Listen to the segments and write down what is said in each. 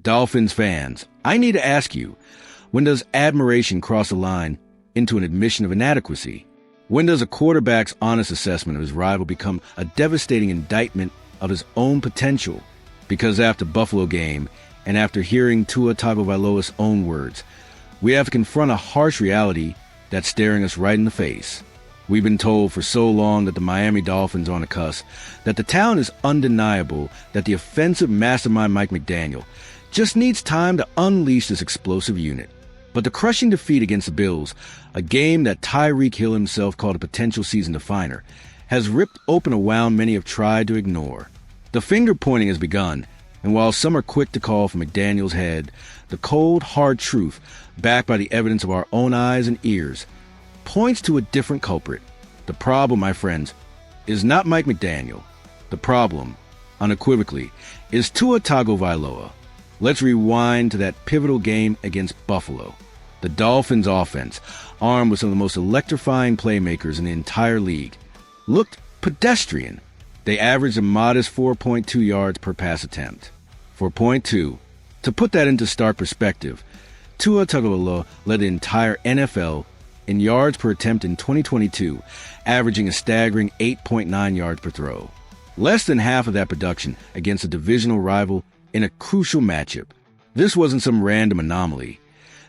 Dolphins fans, I need to ask you, when does admiration cross a line into an admission of inadequacy? When does a quarterback's honest assessment of his rival become a devastating indictment of his own potential? Because after Buffalo game, and after hearing Tua Tagovailoa's own words, we have to confront a harsh reality that's staring us right in the face. We've been told for so long that the Miami Dolphins are on the cusp, that the talent is undeniable, that the offensive mastermind Mike McDaniel just needs time to unleash this explosive unit. But the crushing defeat against the Bills, a game that Tyreek Hill himself called a potential season definer, has ripped open a wound many have tried to ignore. The finger-pointing has begun, and while some are quick to call for McDaniel's head, the cold, hard truth, backed by the evidence of our own eyes and ears, points to a different culprit. The problem, my friends, is not Mike McDaniel. The problem, unequivocally, is Tua Tagovailoa. Let's rewind to that pivotal game against Buffalo. The Dolphins' offense, armed with some of the most electrifying playmakers in the entire league, looked pedestrian. They averaged a modest 4.2 yards per pass attempt. 4.2. To put that into stark perspective, Tua Tagovailoa led the entire NFL in yards per attempt in 2022, averaging a staggering 8.9 yards per throw. Less than half of that production against a divisional rival in a crucial matchup. This wasn't some random anomaly.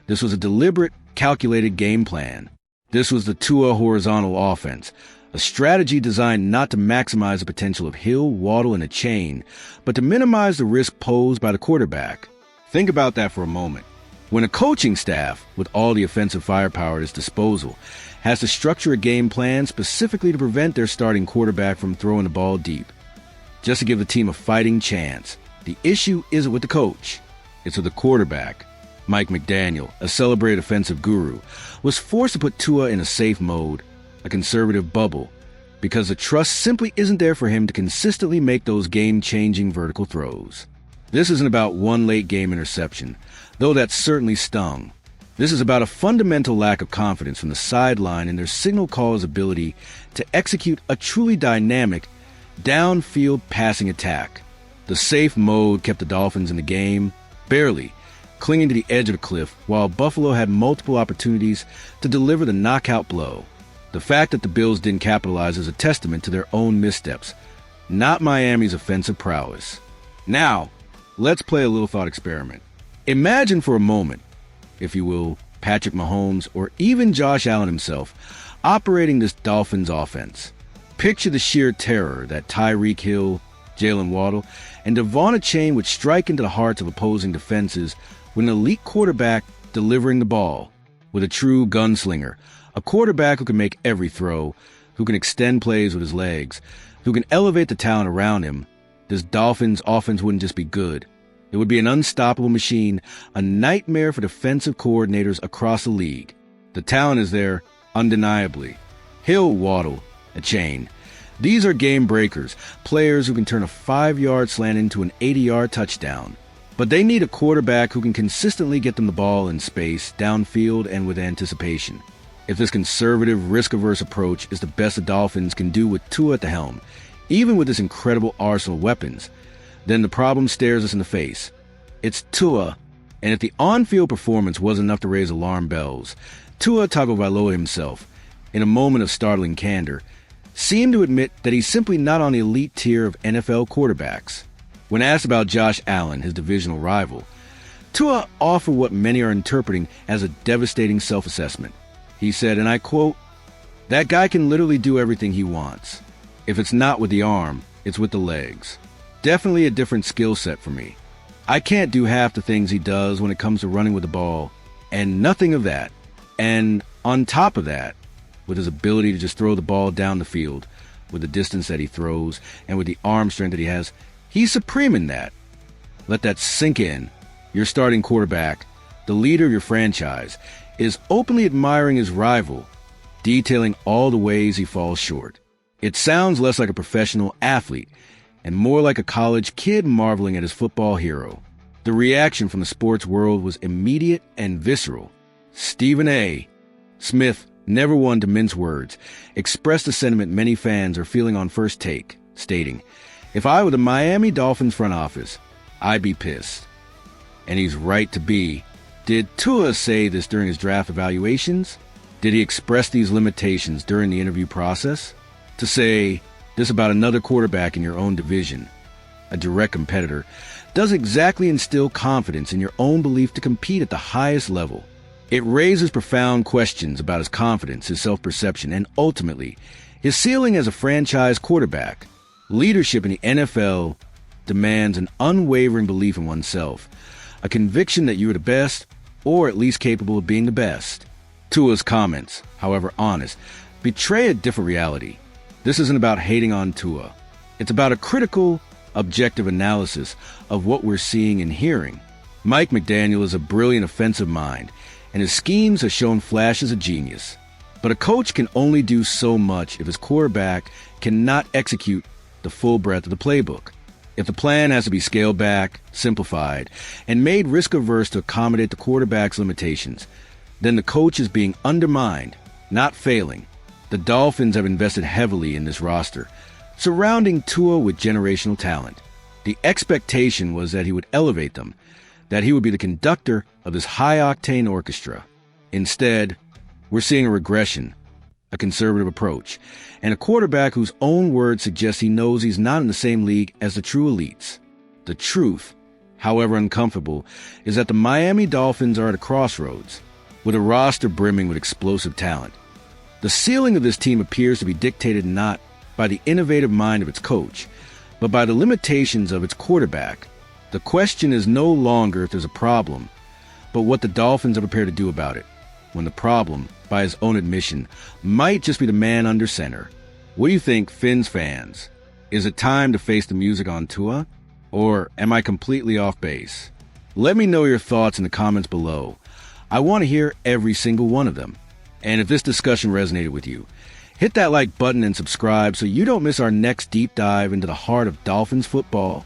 This was a deliberate, calculated game plan. This was the Tua horizontal offense, a strategy designed not to maximize the potential of Hill, Waddle, and a chain, but to minimize the risk posed by the quarterback. Think about that for a moment. When a coaching staff, with all the offensive firepower at its disposal, has to structure a game plan specifically to prevent their starting quarterback from throwing the ball deep, just to give the team a fighting chance, the issue isn't with the coach. It's with the quarterback. Mike McDaniel, a celebrated offensive guru, was forced to put Tua in a safe mode, a conservative bubble, because the trust simply isn't there for him to consistently make those game-changing vertical throws. This isn't about one late-game interception, though that certainly stung. This is about a fundamental lack of confidence from the sideline in their signal caller's ability to execute a truly dynamic, downfield passing attack. The safe mode kept the Dolphins in the game, barely, clinging to the edge of the cliff, while Buffalo had multiple opportunities to deliver the knockout blow. The fact that the Bills didn't capitalize is a testament to their own missteps, not Miami's offensive prowess. Now, let's play a little thought experiment. Imagine for a moment, if you will, Patrick Mahomes or even Josh Allen himself operating this Dolphins offense. Picture the sheer terror that Tyreek Hill, Jalen Waddle, and Devon Achane would strike into the hearts of opposing defenses with an elite quarterback delivering the ball. With a true gunslinger, a quarterback who can make every throw, who can extend plays with his legs, who can elevate the talent around him, this Dolphins offense wouldn't just be good. It would be an unstoppable machine, a nightmare for defensive coordinators across the league. The talent is there, undeniably. Hill, Waddle, Achane. These are game breakers, players who can turn a 5-yard slant into an 80-yard touchdown. But they need a quarterback who can consistently get them the ball in space, downfield, and with anticipation. If this conservative, risk-averse approach is the best the Dolphins can do with Tua at the helm, even with this incredible arsenal of weapons, then the problem stares us in the face. It's Tua, and if the on-field performance wasn't enough to raise alarm bells, Tua Tagovailoa himself, in a moment of startling candor, seemed to admit that he's simply not on the elite tier of NFL quarterbacks. When asked about Josh Allen, his divisional rival, Tua offered what many are interpreting as a devastating self-assessment. He said, and I quote, "That guy can literally do everything he wants. If it's not with the arm, it's with the legs. Definitely a different skill set for me. I can't do half the things he does when it comes to running with the ball, and nothing of that. And on top of that, with his ability to just throw the ball down the field, with the distance that he throws, and with the arm strength that he has, he's supreme in that. Let that sink in. Your starting quarterback, the leader of your franchise, is openly admiring his rival, detailing all the ways he falls short. It sounds less like a professional athlete and more like a college kid marveling at his football hero. The reaction from the sports world was immediate and visceral. Stephen A. Smith, never one to mince words, expressed the sentiment many fans are feeling on First Take, stating, "If I were the Miami Dolphins front office, I'd be pissed." And he's right to be. Did Tua say this during his draft evaluations? Did he express these limitations during the interview process? To say this about another quarterback in your own division, a direct competitor, does exactly instill confidence in your own belief to compete at the highest level. It raises profound questions about his confidence, his self-perception, and ultimately, his ceiling as a franchise quarterback. Leadership in the NFL demands an unwavering belief in oneself, a conviction that you are the best, or at least capable of being the best. Tua's comments, however honest, betray a different reality. This isn't about hating on Tua. It's about a critical, objective analysis of what we're seeing and hearing. Mike McDaniel is a brilliant offensive mind, and his schemes have shown flashes of genius. But a coach can only do so much if his quarterback cannot execute the full breadth of the playbook. If the plan has to be scaled back, simplified, and made risk-averse to accommodate the quarterback's limitations, then the coach is being undermined, not failing. The Dolphins have invested heavily in this roster, surrounding Tua with generational talent. The expectation was that he would elevate them, that he would be the conductor of this high-octane orchestra. Instead, we're seeing a regression, a conservative approach, and a quarterback whose own words suggest he knows he's not in the same league as the true elites. The truth, however uncomfortable, is that the Miami Dolphins are at a crossroads, with a roster brimming with explosive talent. The ceiling of this team appears to be dictated not by the innovative mind of its coach, but by the limitations of its quarterback. The question is no longer if there's a problem, but what the Dolphins are prepared to do about it, when the problem, by his own admission, might just be the man under center. What do you think, Fins fans? Is it time to face the music on Tua? Or am I completely off base? Let me know your thoughts in the comments below. I want to hear every single one of them. And if this discussion resonated with you, hit that like button and subscribe so you don't miss our next deep dive into the heart of Dolphins football.